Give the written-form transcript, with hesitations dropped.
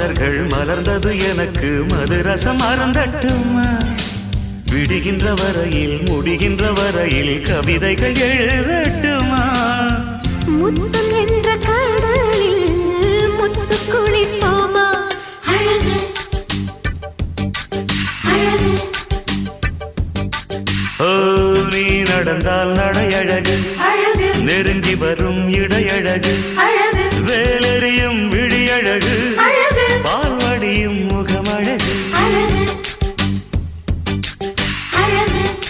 மலர்கள் மலர்ந்தது எனக்கு மதுரசம் அருந்தட்டுமா விடுகின்ற வரையில் முடிகின்ற வரையில் கவிதைகள் எழுதட்டுமா முத்தம் என்ற கடலில் முத்து குளிப்போமா அழகு அழகு ஓ நீ நடந்தால் நடையழகு அழகு நெருங்கி வரும் இடையழகு அழகு வேலெறியும் விழியழகு